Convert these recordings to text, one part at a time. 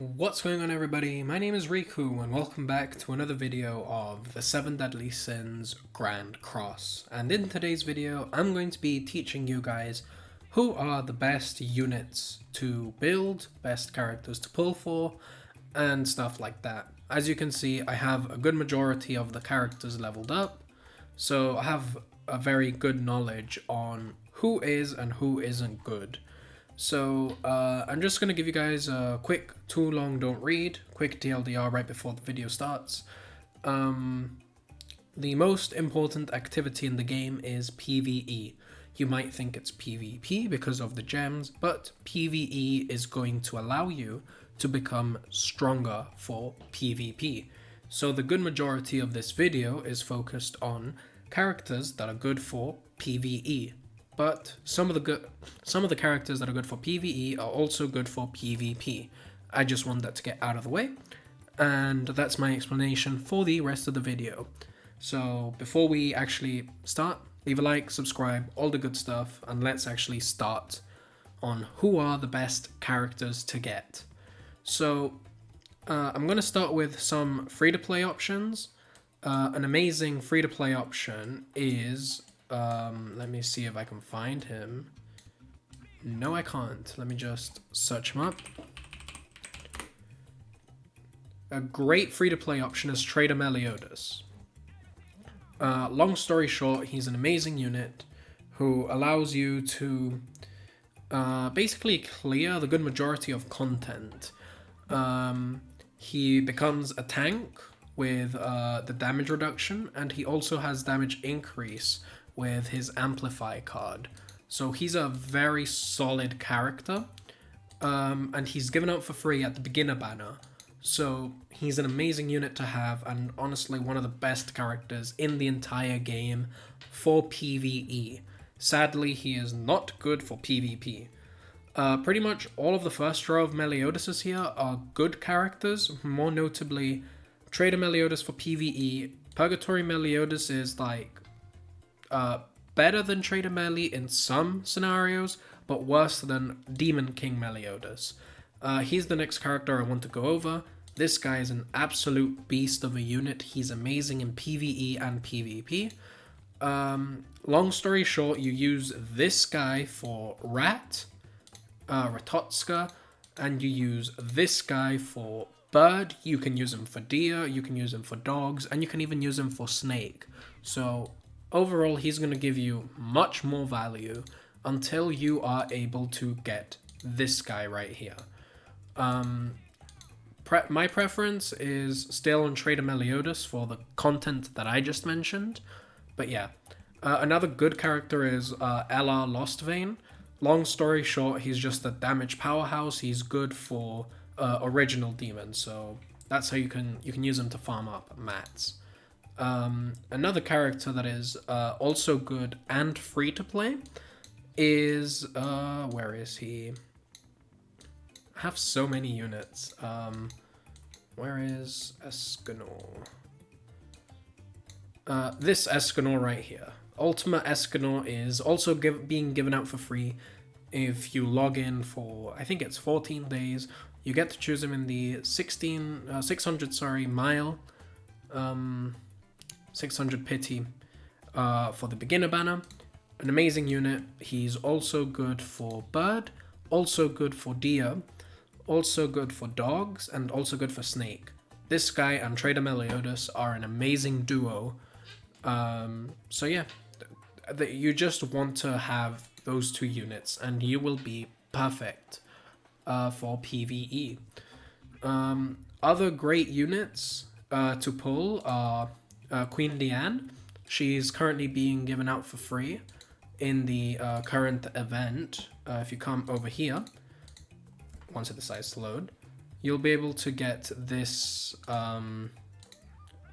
What's going on, everybody? My name is Riku and welcome back to another video of the 7 Deadly Sins Grand Cross. And in today's video I'm going to be teaching you guys who are the best units to build, best characters to pull for, and stuff like that. As you can see, I have a good majority of the characters leveled up, so I have a very good knowledge on who is and who isn't good. So I'm just going to give you guys a quick too long don't read, quick TLDR right before the video starts. The most important activity in the game is PvE. You might think it's PvP because of the gems, but PvE is going to allow you to become stronger for PvP. So the good majority of this video is focused on characters that are good for PvE. But some of the characters that are good for PvE are also good for PvP. I just want that to get out of the way, and that's my explanation for the rest of the video. So before we actually start, leave a like, subscribe, all the good stuff, and let's actually start on who are the best characters to get. So I'm going to start with some free-to-play options. An amazing free-to-play option is... let me see if I can find him. No, I can't. Let me just search him up. A great free-to-play option is Trader Meliodas. Long story short, he's an amazing unit who allows you to basically clear the good majority of content. He becomes a tank with the damage reduction, and he also has damage increase with his Amplify card. So he's a very solid character, and he's given out for free at the beginner banner. So he's an amazing unit to have, and honestly one of the best characters in the entire game for PvE. Sadly, he is not good for PvP. Pretty much all of the first row of Meliodases here are good characters, more notably Trader Meliodas for PvE. Purgatory Meliodas is like better than Trader Meli in some scenarios, but worse than Demon King Meliodas. He's the next character I want to go over. This guy is an absolute beast of a unit. He's amazing in PvE and PvP. Long story short, you use this guy for Rat, Ratotska, and you use this guy for Bird. You can use him for Deer, you can use him for Dogs, and you can even use him for Snake. So overall, he's going to give you much more value until you are able to get this guy right here. My preference is still on Trader Meliodas for the content that I just mentioned. But yeah, another good character is LR Lostvein. Long story short, he's just a damage powerhouse. He's good for original demons, so that's how you can use him to farm up mats. Another character that is also good and free to play is where is he? I have so many units. Where is Escanor? This Escanor right here. Ultimate Escanor is also being given out for free if you log in for, I think it's 14 days. You get to choose him in the 600 mile 600 pity for the beginner banner. An amazing unit. He's also good for Bird, also good for Deer, also good for Dogs, and also good for Snake. This guy and Trader Meliodas are an amazing duo. So yeah, you just want to have those two units and you will be perfect for PvE. Other great units to pull are Queen Leanne. She's currently being given out for free in the current event. If you come over here, once it decides to load, you'll be able to get this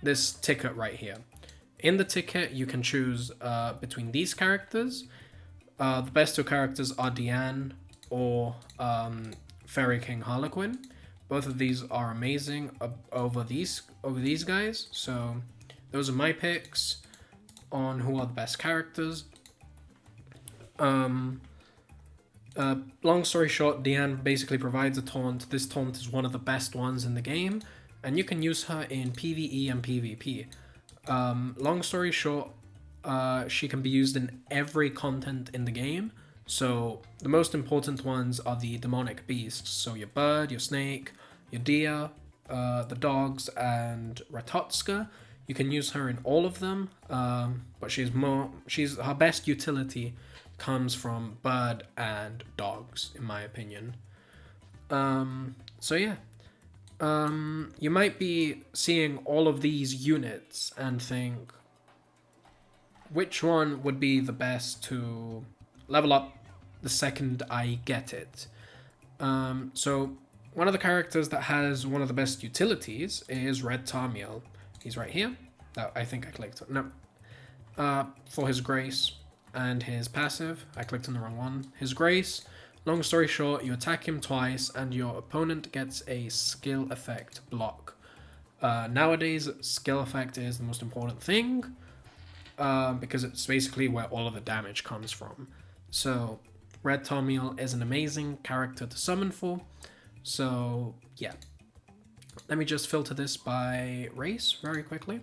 this ticket right here. In the ticket, you can choose between these characters. The best two characters are Diane or Fairy King Harlequin. Both of these are amazing over these guys. So those are my picks on who are the best characters. Long story short, Diane basically provides a taunt. This taunt is one of the best ones in the game, and you can use her in PvE and PvP. Long story short, she can be used in every content in the game. So the most important ones are the demonic beasts. So your bird, your snake, your deer, the dogs, and Ratotska. You can use her in all of them, but her best utility comes from bird and dogs, in my opinion. So yeah, you might be seeing all of these units and think, which one would be the best to level up the second I get it? So one of the characters that has one of the best utilities is Red Tamio. He's right here. No, I think I clicked. No. For his grace and his passive, I clicked on the wrong one. His grace, long story short, you attack him twice and your opponent gets a skill effect block. Nowadays, skill effect is the most important thing, because it's basically where all of the damage comes from. So Red Tamil is an amazing character to summon for. So yeah, let me just filter this by race very quickly.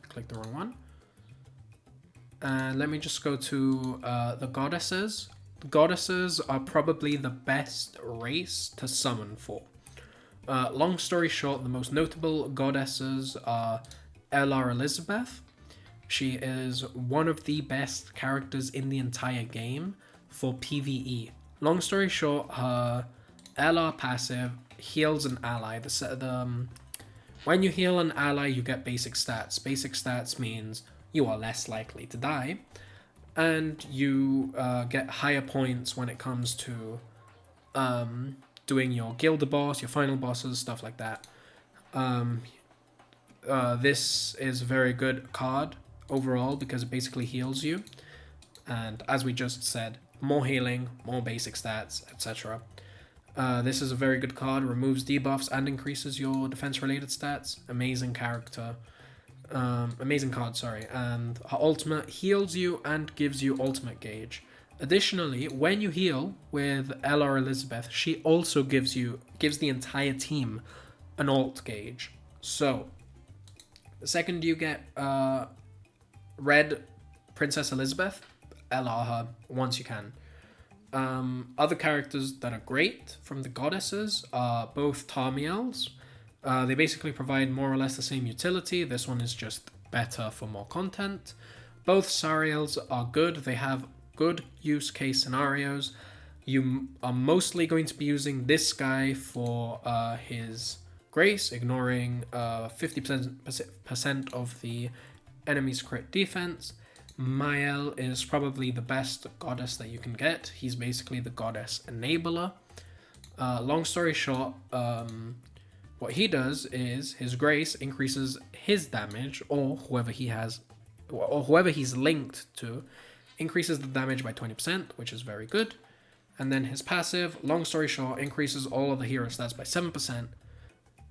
Click the wrong one. And let me just go to the goddesses. The goddesses are probably the best race to summon for. Long story short, the most notable goddesses are Elar Elizabeth. She is one of the best characters in the entire game for PvE. Long story short, her Elar passive heals an ally. When you heal an ally, you get basic stats. Basic stats means you are less likely to die, and you get higher points when it comes to doing your Gilder boss, your final bosses, stuff like that. This is a very good card overall because it basically heals you, and as we just said, more healing, more basic stats, etc. This is a very good card, removes debuffs and increases your defense related stats. Amazing character. Amazing card, sorry. And her ultimate heals you and gives you ultimate gauge. Additionally, when you heal with Elar Elizabeth, she also gives the entire team an ult gauge. So the second you get Red Princess Elizabeth, Elar her once you can. Other characters that are great from the goddesses are both Tamiels. They basically provide more or less the same utility. This one is just better for more content. Both Sariels are good. They have good use case scenarios. You are mostly going to be using this guy for his grace, ignoring 50% of the enemy's crit defense. Mael is probably the best goddess that you can get. He's basically the goddess enabler. Long story short, what he does is his grace increases his damage, or whoever he's linked to increases the damage by 20%, which is very good. And then his passive, long story short, increases all of the hero stats by 7%,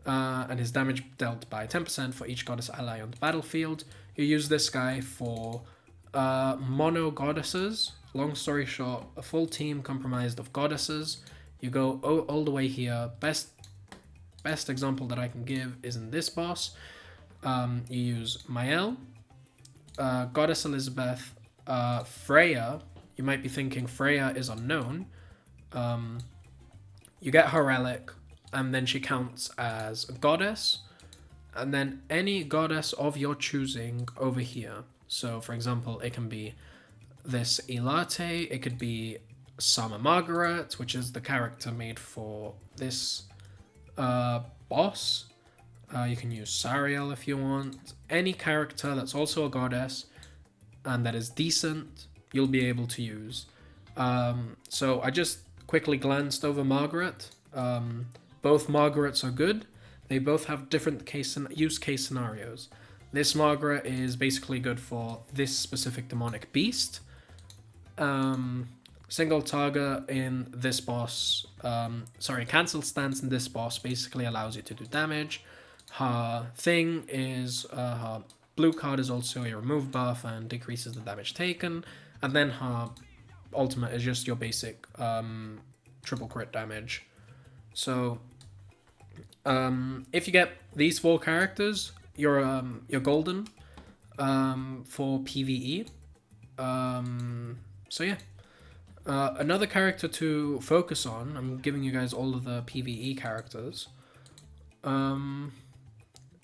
and his damage dealt by 10% for each goddess ally on the battlefield. You use this guy for mono goddesses. Long story short, a full team comprised of goddesses. You go all the way here. Best example that I can give is in this boss. You use Mael, Goddess Elizabeth, Freya. You might be thinking Freya is unknown. You get her relic, and then she counts as a goddess, and then any goddess of your choosing over here. So, for example, it can be this Elate, it could be Sama Margaret, which is the character made for this boss. You can use Sariel if you want. Any character that's also a goddess and that is decent, you'll be able to use. So I just quickly glanced over Margaret. Both Margarets are good. They both have different use case scenarios. This Margaret is basically good for this specific demonic beast. Single target in this boss, cancel stance in this boss basically allows you to do damage. Her thing is, her blue card is also a remove buff and decreases the damage taken. And then her ultimate is just your basic triple crit damage. So if you get these 4 characters, you're golden for PvE. So yeah. Another character to focus on, I'm giving you guys all of the PvE characters.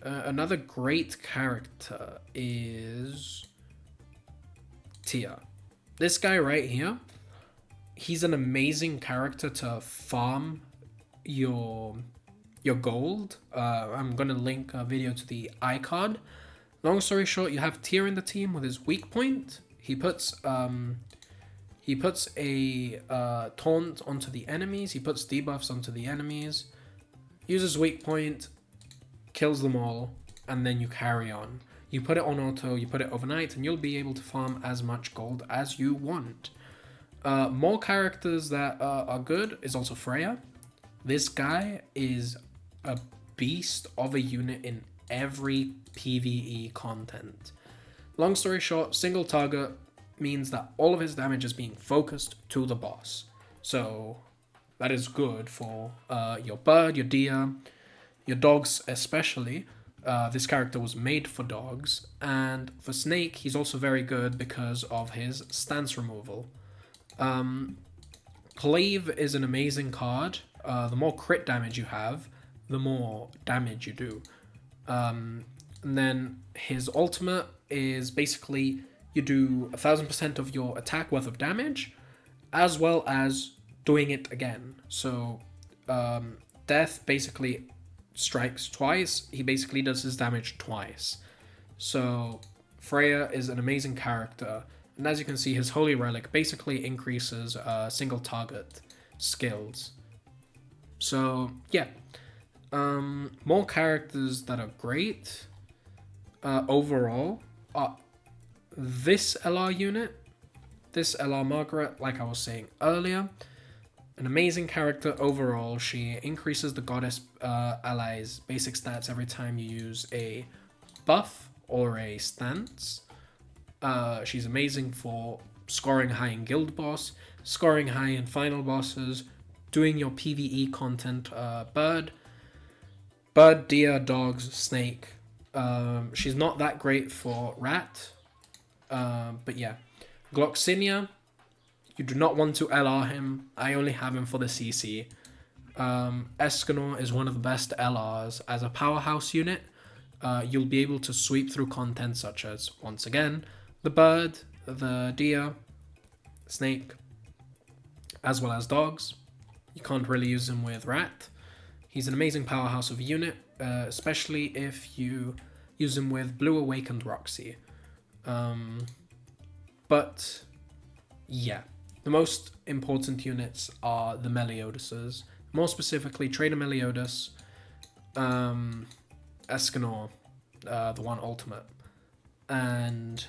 Another great character is Tia. This guy right here, he's an amazing character to farm your gold. I'm gonna link a video to the iCard. Long story short, you have Tia in the team with his weak point. He puts a taunt onto the enemies. He puts debuffs onto the enemies. Uses weak point, kills them all, and then you carry on. You put it on auto, you put it overnight, and you'll be able to farm as much gold as you want. More characters that are good is also Freya. This guy is a beast of a unit in every PvE content. Long story short, single target means that all of his damage is being focused to the boss. So that is good for your bird, your deer, your dogs especially. This character was made for dogs. And for Snake, he's also very good because of his stance removal. Cleave is an amazing card. The more crit damage you have, the more damage you do. And then his ultimate is basically you do 1000% of your attack worth of damage, as well as doing it again. So Death basically strikes twice. He basically does his damage twice. So Freya is an amazing character. And as you can see, his Holy Relic basically increases single target skills. So yeah, more characters that are great overall are this LR unit, this LR Margaret, like I was saying earlier. An amazing character overall. She increases the goddess allies' basic stats every time you use a buff or a stance. She's amazing for scoring high in guild boss, scoring high in final bosses, doing your PvE content. Bird, deer, dogs, snake. She's not that great for rat, but yeah. Gloxinia, you do not want to LR him. I only have him for the CC. Escanor is one of the best LRs. As a powerhouse unit, you'll be able to sweep through content such as, once again, the bird, the deer, snake, as well as dogs. You can't really use him with rat. He's an amazing powerhouse of a unit, especially if you use him with Blue Awakened Roxy. But yeah, the most important units are the Meliodases. More specifically, Trader Meliodas, Escanor, the one ultimate, and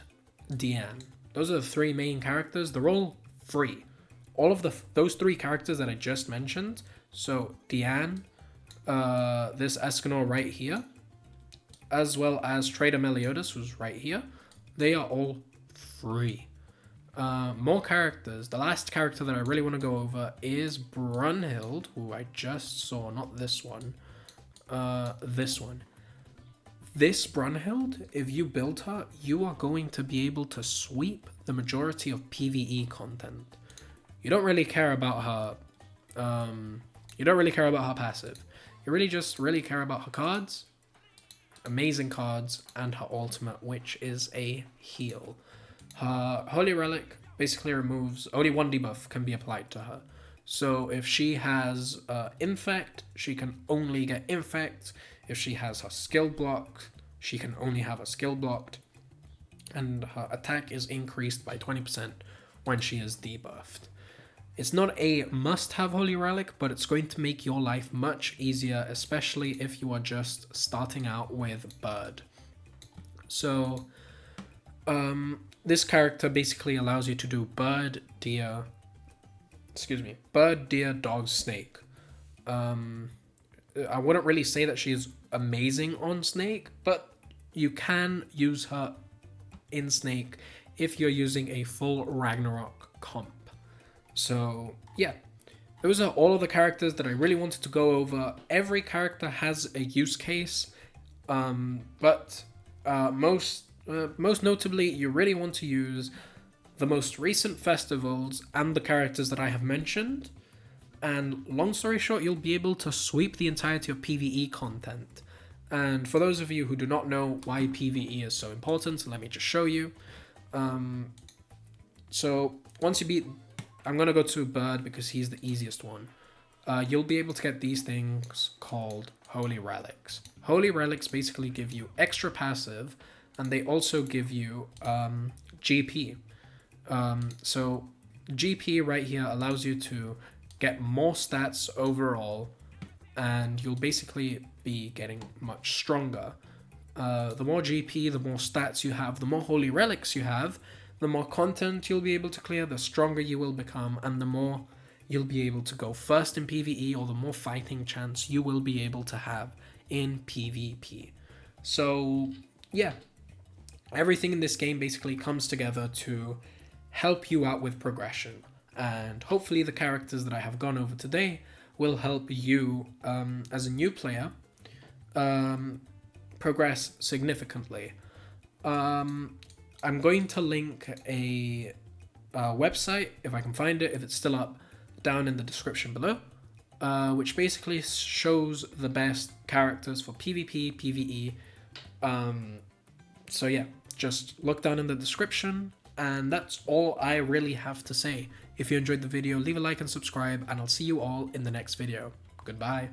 Deanne. Those are the 3 main characters. They're all free. All of those 3 characters that I just mentioned, so Deanne, this Escanor right here, as well as Trader Meliodas, who's right here, they are all free. More characters. The last character that I really want to go over is Brunhild, who I just saw, not this one. This one. This Brunhild, if you build her, you are going to be able to sweep the majority of PvE content. You don't really care about her. You don't really care about her passive. You really care about her cards, amazing cards, and her ultimate, which is a heal. Her Holy Relic basically removes, only 1 debuff can be applied to her. So if she has Infect, she can only get Infect. If she has her skill blocked, she can only have her skill blocked. And her attack is increased by 20% when she is debuffed. It's not a must-have Holy Relic, but it's going to make your life much easier, especially if you are just starting out with Bird. So, this character basically allows you to do bird, deer, dog, snake. I wouldn't really say that she's amazing on snake, but you can use her in snake if you're using a full Ragnarok comp. So yeah, those are all of the characters that I really wanted to go over. Every character has a use case, but most notably, you really want to use the most recent festivals and the characters that I have mentioned. And long story short, you'll be able to sweep the entirety of PvE content. And for those of you who do not know why PvE is so important, let me just show you. So once you beat, I'm gonna go to Bird because he's the easiest one. You'll be able to get these things called Holy Relics. Holy Relics basically give you extra passive, and they also give you GP. So GP right here allows you to get more stats overall, and you'll basically be getting much stronger. The more GP, the more stats you have, the more Holy Relics you have, the more content you'll be able to clear, the stronger you will become, and the more you'll be able to go first in PvE, or the more fighting chance you will be able to have in PvP. So yeah, everything in this game basically comes together to help you out with progression. And hopefully the characters that I have gone over today will help you as a new player progress significantly. I'm going to link a website, if I can find it, if it's still up, down in the description below, which basically shows the best characters for PvP, PvE. So yeah, just look down in the description, and that's all I really have to say. If you enjoyed the video, leave a like and subscribe, and I'll see you all in the next video. Goodbye.